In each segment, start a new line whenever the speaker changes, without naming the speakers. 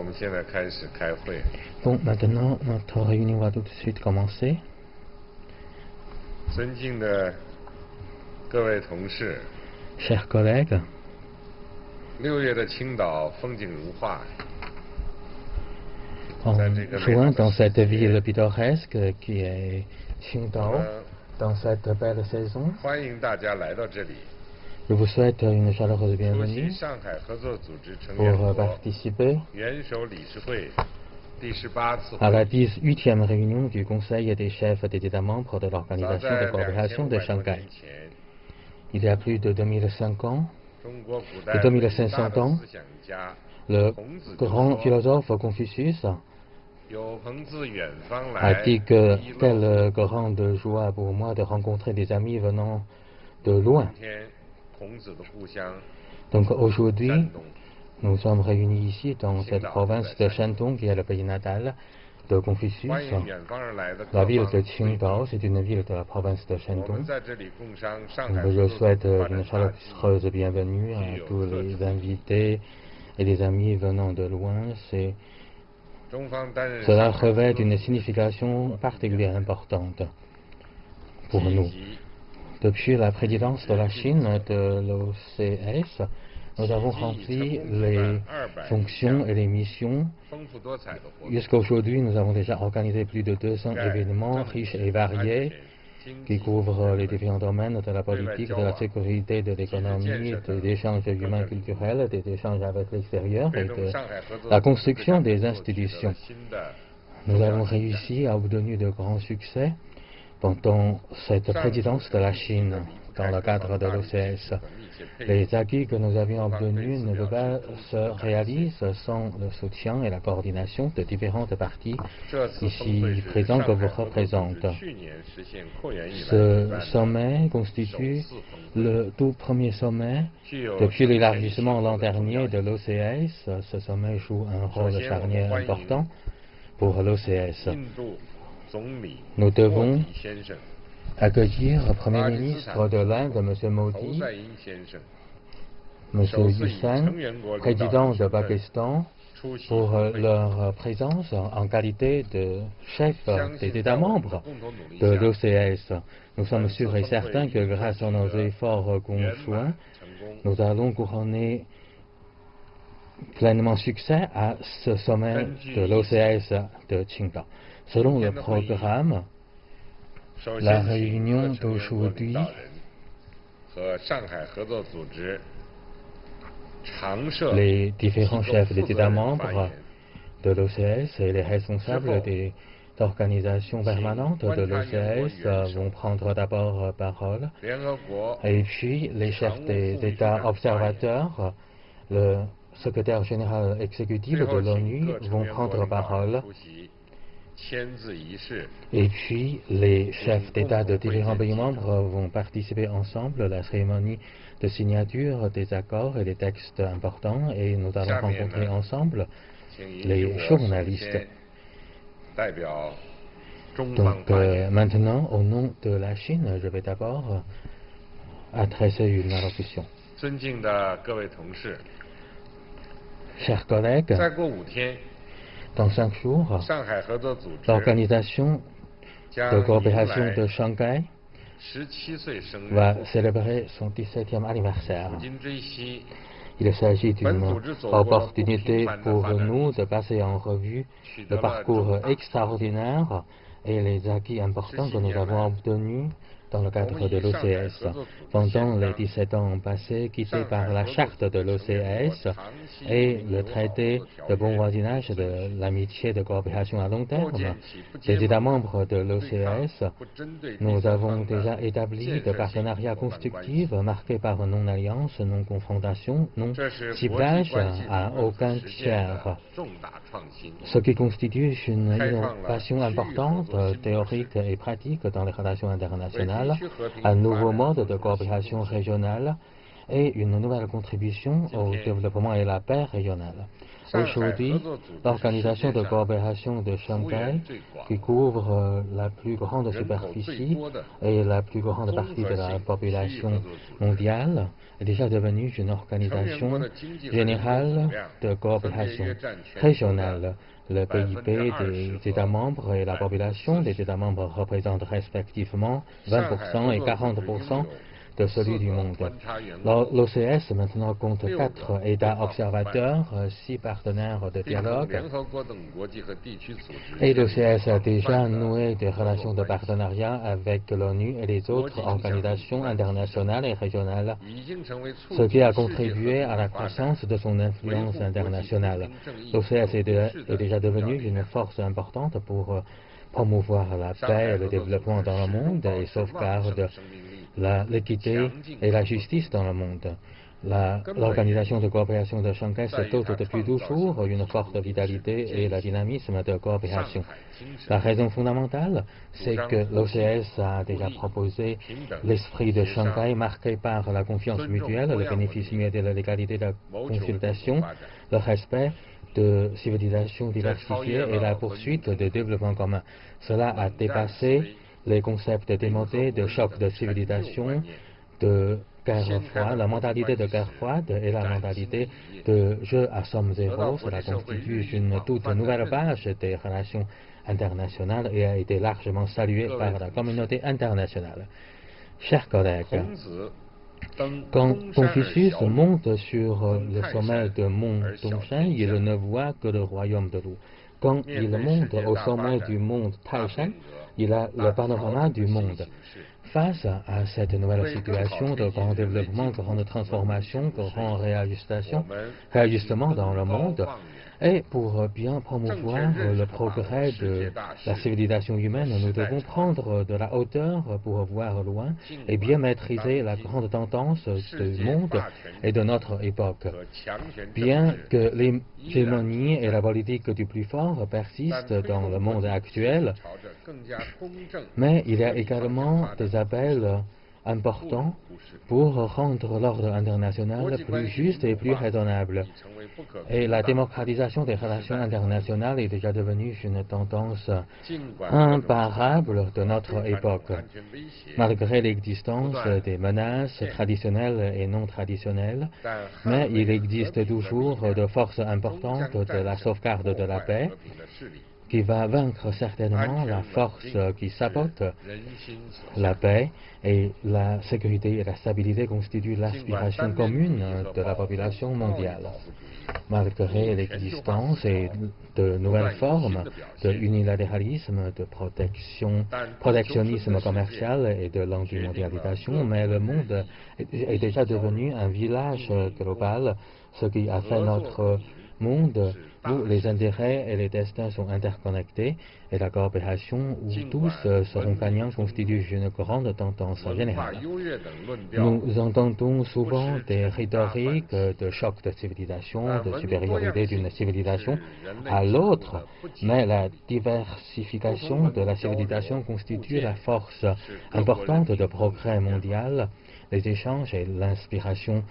我们现在开始开会。
Bon, maintenant, notre réunion va tout de suite commencer.
尊敬的各位同事，
Chers collègues,
6月的青岛风景如画。
en juin, dans cette ville pittoresque qui est Qingdao, dans cette belle saison,
欢迎大家来到这里，
je vous souhaite une chaleureuse
出席
bienvenue
上海合作组织成员
pour
国
participer
元首理事会第18次
à la
会议。
18e réunion du Conseil des chefs des États membres de
早
l'Organisation
在
de coopération de
2500多
Shanghai.
年前，
Il y a plus de 2005 ans,
中国古
de
代伟
2500
大的
ans,
思想家
le
孔子就
grand
说
philosophe Confucius
有朋自远方
a
来，
dit que
一乐
quelle grande joie pour moi de rencontrer des amis venant de loin.
今天孔子的故乡
Donc aujourd'hui,
山东，
nous sommes réunis ici dans cette
Qingdao,
province de Shandong, qui est le pays natal de Confucius.
欢迎远方而来的各
La
方
ville de
贵宾。
Qingdao, c'est une ville de la province de
我们
Shandong.
在这里共商上海
Donc,
合
je
作组
souhaite
织发
une
展大计，
chaleureuse bienvenue à tous les invités et les amis venant de loin.
中方担任
Cela
上海合
revêt
作
une
组织
signification particulièrement importante pour
积
nous.
极
Depuis la présidence de la Chine de l'OCS, nous avons rempli les fonctions et les missions.
丰富多彩的活动，
Jusqu'à aujourd'hui, nous avons déjà organisé plus de 200
在
événements
政
riches
治
et
安
variés
全、经
qui
济
couvrent les
人文
différents domaines de la politique, de la sécurité, de l'économie, des échanges humains culturels, des échanges avec l'extérieur
推
et
动
de
上海合作
la
组织
construction
在
des
上海合作取得了
institutions.
新的
Nous
重要
avons
进展。
réussi à obtenir de grands succès pendant cette présidence de la Chine dans le cadre de l'OCS. Les acquis que nous avions obtenus ne peuvent pas se réaliser sans le soutien et la coordination de différentes parties
这次峰
ici
会是
présentes
上
que
海
vous
合作组
représentez.
织去年实现扩员以来举
Ce
办的
sommet constitue
首次峰会，
le tout premier sommet
具有
depuis
承前启
l'élargissement
后
l'an
的重要
dernier de
性。
l'OCS. Ce sommet joue un
首
rôle
先，我们
charnière
欢迎
important pour l'OCS.
印度总理
Nous
莫
devons
迪先生、
accueillir le Premier
巴基斯
ministre
坦
de l'Inde, M.
侯
Modi,
赛因先生
M.
首次以
Hussain,
成员国领导
président
人
de
身份
Pakistan,
出席
pour
峰会。
leur présence en qualité de chef
相
des
信
États
在我们的
membres
共同努力
de
下，
l'OCS. Nous sommes sûrs et
Nous
certains que grâce à nos efforts
圆
conjoints,
满成功。
nous allons couronner pleinement succès à ce sommet de l'OCS de Qingdao. Selon le programme,
首
La
先，请
réunion
各成员国领
d'aujourd'hui
导人和上海合作组织常设
les différents
机构
chefs
负
des
责
États
人发
membres
言，
de l'OCS et les responsables des organisations permanentes de l'OCS vont prendre d'abord parole.
联合国
Et puis, les chefs des États observateurs, le secrétaire général exécutif
最
de
后请
l'ONU
各成
vont
员国
prendre
领导人
parole.
出席签字仪式。
Et puis, les chefs d'État de
共同会见
différents pays
记者。
membres vont participer ensemble à la cérémonie de signature des accords et des textes importants. Et nous allons
下面
rencontrer
呢，
ensemble
请允许
les
我首
journalistes.
先代表中方
Donc
发言。
maintenant, au nom de la Chine, je vais d'abord adresser une allocution.
尊敬的各位同事，
Chers collègues,
再过5天，
dans 5 jours,
上海合作组织
l'Organisation
将
de
迎
coopération
来
de Shanghai
17岁生日。
va célébrer son 17e anniversaire.
古今追昔，
Il s'agit d'une
本组织走过了不
opportunité
平凡的
pour
发展
nous de passer en revue
取得
le
了
parcours
重大
extraordinaire et les acquis importants que nous avons obtenus dans le cadre de l'OCS. Pendant les 17 ans passés, guidés par la charte de l'OCS et le traité de bon voisinage de l'amitié de coopération à long terme des États membres de l'OCS,
不针对第
nous
三
avons
方的
déjà établi de partenariats constructifs marqués par non-alliance, non-confrontation,
这是国际
non-ciblage
关系
à
理论
aucun
实践
tiers.
的重大创新。
Ce qui constitue une
Khai
innovation
phang la
importante,
区域合作新模式
théorique et pratique dans les relations internationales,
为地区和平
un
发
nouveau
展
mode
做
de
出了新
coopération
贡献
régionale et une nouvelle contribution au développement et la paix régionale. Aujourd'hui, l'Organisation de coopération de Shanghai, qui couvre la plus grande superficie et la plus grande partie de la population mondiale, est déjà devenue une organisation générale de coopération régionale. Le PIB des États membres et la population des États membres représentent respectivement 20% et 40% de celui du monde. L'OCS maintenant compte 4 États observateurs, 6 partenaires de dialogue, et l'OCS a déjà noué des relations de partenariat avec l'ONU et les autres organisations internationales et régionales, ce qui a contribué à la croissance de son influence internationale. L'OCS est déjà devenu une force importante pour promouvoir la paix et le développement dans le monde et sauvegarde l'équité et la justice dans le monde. L'Organisation de coopération de Shanghai se dote depuis toujours d'une forte vitalité et le dynamisme de coopération. La raison fondamentale, c'est que l'OCS a déjà proposé l'esprit de Shanghai marqué par la confiance mutuelle, le bénéfice mutuel de l'égalité de consultation, le respect de civilisations diversifiées et la poursuite de développement commun. Cela a dépassé les concepts démodés de choc de civilisation, de guerre froide, la mentalité de guerre froide et la mentalité de jeu à somme zéro. Cela constitue une toute nouvelle page des relations internationales et a été largement salué par la communauté internationale. Chers collègues, quand Confucius monte sur le sommet de Mont Dongshan, il ne voit que le royaume de l'eau. Quand il monte au sommet du mont Taishan, il a le panorama du monde. Face à cette nouvelle situation de grand développement, grande transformation, grand réajustement dans le monde, et pour bien promouvoir le progrès de la civilisation humaine, nous devons prendre de la hauteur pour voir loin et bien maîtriser la grande tendance du monde et de notre époque. Bien que l'hégémonie et la politique du plus fort persistent dans le monde actuel, mais il y a également des appels importants pour rendre l'ordre international plus juste et plus raisonnable. Et la démocratisation des relations internationales est déjà devenue une tendance imparable de notre époque. Malgré l'existence des menaces traditionnelles et non traditionnelles, mais il existe toujours de forces importantes de la sauvegarde de la paix, qui va vaincre certainement la force qui sabote la paix, et la sécurité et la stabilité constituent l'aspiration commune de la population mondiale. Malgré l'existence de nouvelles formes de unilatéralisme, de protectionnisme commercial et de l'antimondialisation, mais le monde est déjà devenu un village global, ce qui a fait notre monde où les intérêts et les destins sont interconnectés et la coopération où tous seront gagnants constitue une grande tendance générale. Nous entendons souvent des rhétoriques de choc de civilisation, de supériorité d'une civilisation à l'autre, mais la diversification de la civilisation constitue la force importante de progrès mondial. Les échanges et l'inspiration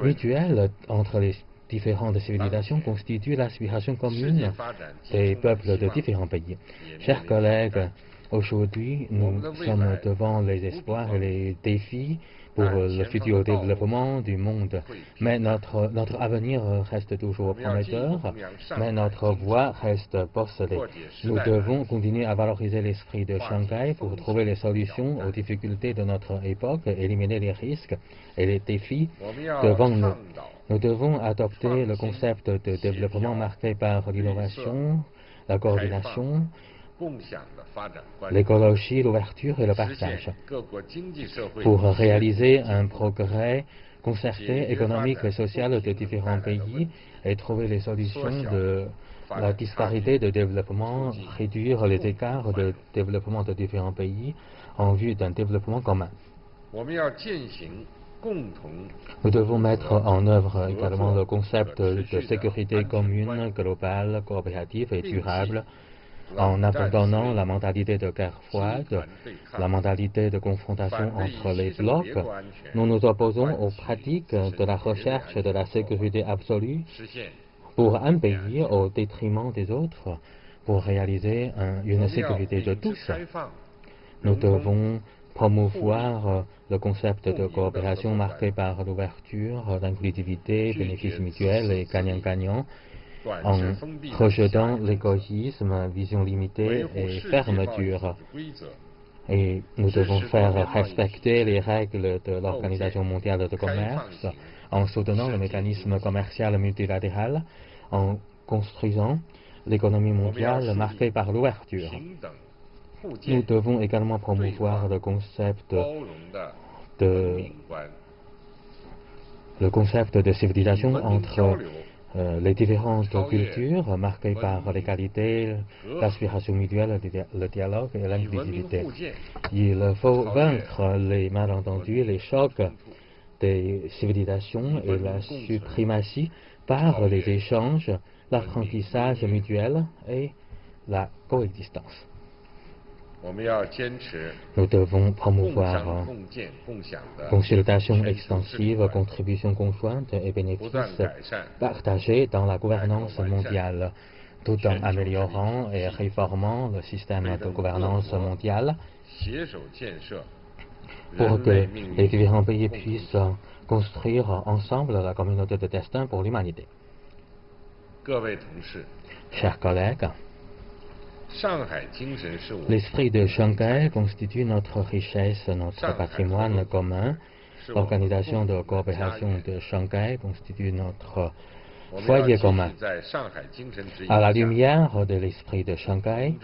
mutuelle entre les différentes civilisations constituent l'aspiration commune des peuples de différents pays. Chers collègues, aujourd'hui, nous sommes devant les espoirs et les défis pour le futur développement du monde. Mais notre avenir reste toujours prometteur, mais notre voie reste bosselée. Nous devons continuer à valoriser l'esprit de Shanghai pour trouver les solutions aux difficultés de notre époque, éliminer les risques et les défis devant nous. Nous devons adopter le concept de développement marqué par l'innovation, la coordination, l'écologie, l'ouverture et le partage, pour réaliser un progrès concerté économique et social de différents pays et trouver les solutions de la disparité de développement, réduire les écarts de développement de différents pays en vue d'un développement commun. Nous devons mettre en œuvre également le concept de sécurité commune, globale, coopérative et durable, en abandonnant la mentalité de guerre froide, la mentalité de confrontation entre les blocs. Nous nous opposons aux pratiques de la recherche de la sécurité absolue pour un pays au détriment des autres, pour réaliser une sécurité de tous. Nous devons promouvoir le concept de coopération marqué par l'ouverture, l'inclusivité, bénéfices mutuels et gagnant-gagnant, en rejetant l'égoïsme, vision limitée et fermeture. Et nous devons faire respecter les règles de l'Organisation mondiale de commerce en soutenant le mécanisme commercial multilatéral, en construisant l'économie mondiale marquée par l'ouverture. Nous devons également promouvoir le concept de civilisation entre les différentes cultures marquées par l'égalité, l'aspiration mutuelle, le dialogue et l'inclusivité. Il faut vaincre les malentendus, les chocs des civilisations et la suprématie par les échanges, l'apprentissage mutuel et la coexistence. Nous devons promouvoir consultation extensive, contribution conjointe et bénéfices partagés dans la gouvernance mondiale, tout en améliorant et réformant le système de gouvernance mondiale pour que les différents pays puissent construire ensemble la communauté de destin pour l'humanité. Chers collègues, l'esprit de Shanghai constitue notre richesse, notre patrimoine commun. L'organisation de coopération de Shanghai constitue notre foyer commun. À la lumière de l'esprit de Shanghai,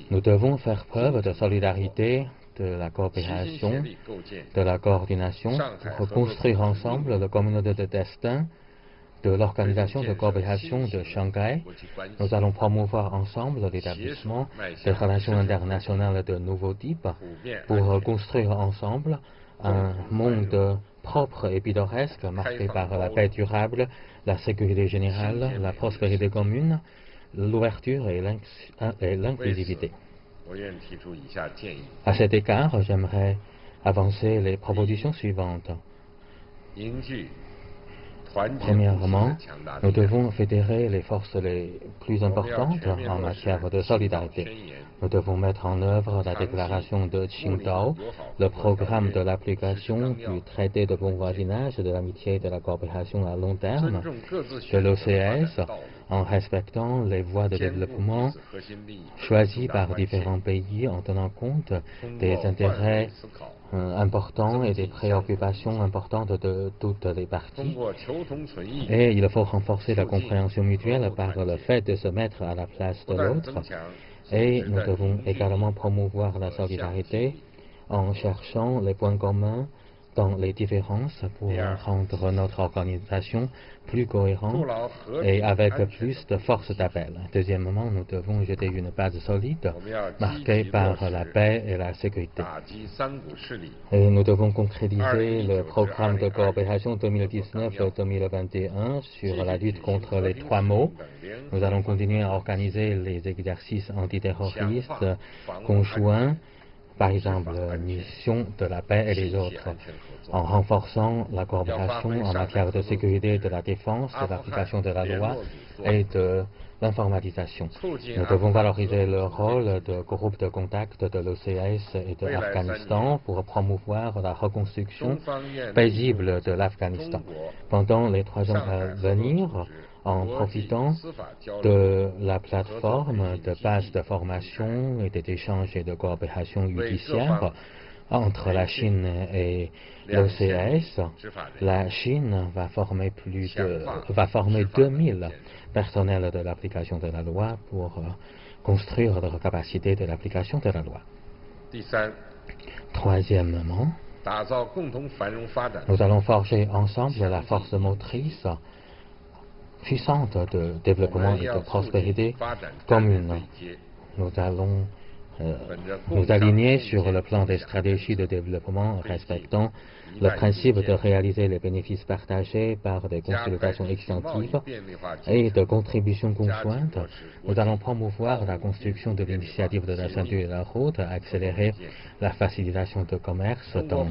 nous devons faire preuve de solidarité, de la coopération, de la coordination pour construire ensemble la communauté de destin de l'Organisation de coopération de Shanghai. Nous allons promouvoir ensemble l'établissement des relations internationales de nouveau type pour construire ensemble un monde propre et pittoresque marqué par la paix durable, la sécurité générale, la prospérité commune, l'ouverture et l'inclusivité. À cet égard, j'aimerais avancer les propositions suivantes. Premièrement, nous devons fédérer les forces les plus importantes en matière de solidarité. Nous devons mettre en œuvre la déclaration de Qingdao, le programme de l'application du traité de bon voisinage, de l'amitié et de la coopération à long terme de l'OCS, en respectant les voies de développement choisies par différents pays en tenant compte des intérêts importants et des préoccupations importantes de toutes les parties. Et il faut renforcer la compréhension mutuelle par le fait de se mettre à la place de l'autre. Et nous devons également promouvoir la solidarité en cherchant les points communs dans les différences pour rendre notre organisation plus cohérente et avec plus de force d'appel. Deuxièmement, nous devons jeter une base solide marquée par la paix et la sécurité. Et nous devons concrétiser le programme de coopération 2019-2021 sur la lutte contre les trois maux. Nous allons continuer à organiser les exercices antiterroristes conjoints, par exemple, mission de la paix et les autres, en renforçant la coopération en matière de sécurité, de la défense, de l'application de la loi et de l'informatisation. Nous devons valoriser le rôle de groupe de contact de l'OCS et de l'Afghanistan pour promouvoir la reconstruction paisible de l'Afghanistan. Pendant les 3 ans à venir, en profitant de la plateforme de base de formation et d'échanges et de coopération judiciaire entre la Chine et l'OCS, la Chine va former 2000 personnels de l'application de la loi pour construire leur capacité de l'application de la loi. Troisièmement, nous allons forger ensemble la force motrice puissante de développement et de prospérité commune. Nous allons nous aligner sur le plan des stratégies de développement respectant le principe de réaliser les bénéfices partagés par des consultations extensives et de contributions conjointes. Nous allons promouvoir la construction de l'initiative de la ceinture et la route, accélérer la facilitation de commerce dans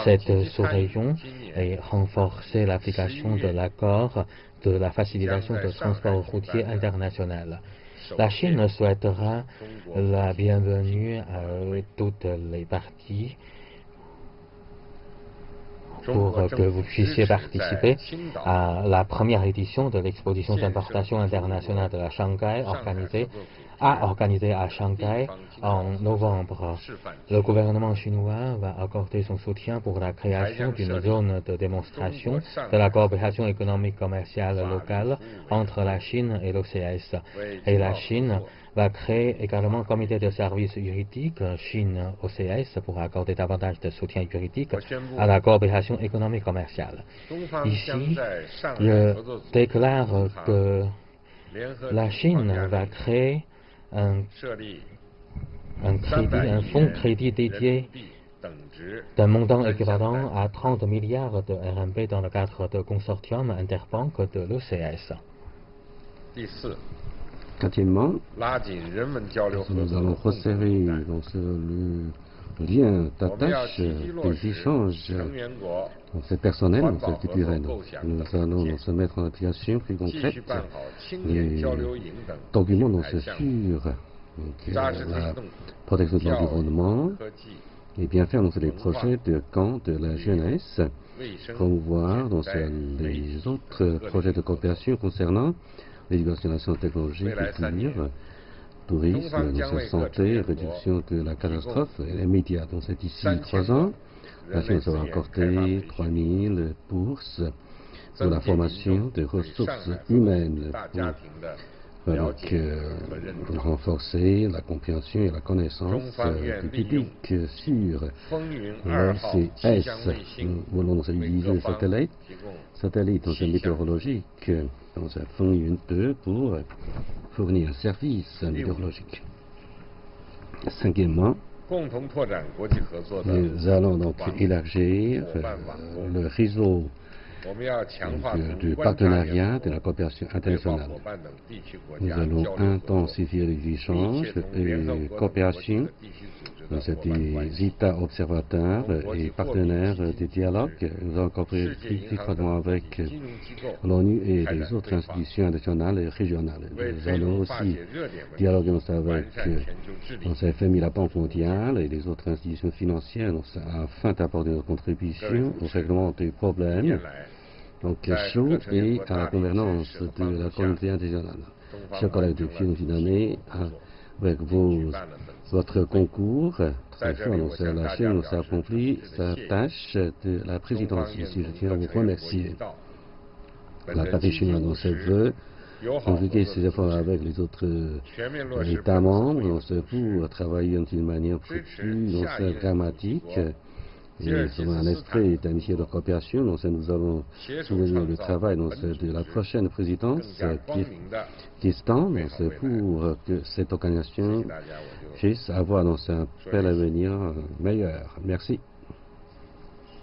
cette sous-région et renforcer l'application de l'accord de la facilitation de transport routier international. La Chine souhaitera la bienvenue à toutes les parties pour que vous puissiez participer à la première édition de l'exposition d'importation internationale de la Shanghai organisée à Shanghai en novembre. Le gouvernement chinois va accorder son soutien pour la création d'une zone de démonstration de la coopération économique commerciale locale entre la Chine et l'OCS. Et la Chine va créer également un comité de services juridiques Chine-OCS pour accorder davantage de soutien juridique à la coopération économique commerciale. Ici, je déclare que la Chine va créer un fonds crédit dédié d'un montant équivalent à 30 milliards de RMB dans le cadre de consortium interbanque de l'OCS.
Quatrièmement, nous allons resserrer le lien d'attache des échanges personnels, culturels. Nous allons se mettre en application plus concrète les documents sur la protection de l'environnement et bien faire les projets de camp de la jeunesse, promouvoir les autres projets de coopération concernant l'éducation, technologie, culture, tourisme, santé, réduction de la catastrophe et les médias. Donc c'est d'ici 3 ans, la Chine sera accordée 3000 bourses pour la formation des ressources humaines pour renforcer la compréhension et la connaissance du public sur l'OCS. Nous voulons utiliser le satellite météorologique dans un Fengyun 2 pour fournir un service météorologique. Cinquièmement, nous allons donc élargir le réseau du partenariat de la coopération internationale. Nous allons intensifier les échanges et coopération des États observateurs et partenaires des dialogues. Nous allons coopérer plus étroitement avec l'ONU et les autres institutions internationales et régionales. Nous allons aussi dialoguer avec le FMI, la Banque mondiale et les autres institutions financières afin d'apporter notre contribution au règlement des problèmes chaud et à la gouvernance de la communauté internationale. Chers collègues de Philippines, avec votre concours, très fort, la Chine nous a accompli sa tâche de la présidence. Ici, je tiens à vous remercier. La partie chinoise veut conjuguer ses efforts avec les autres États membres pour travailler d'une manière plus dramatique. Et selon un esprit d'amitié et de coopération, nous allons soutenir le travail de la prochaine présidence qui se tend pour que cette organisation puisse avoir un bel avenir meilleur. Merci.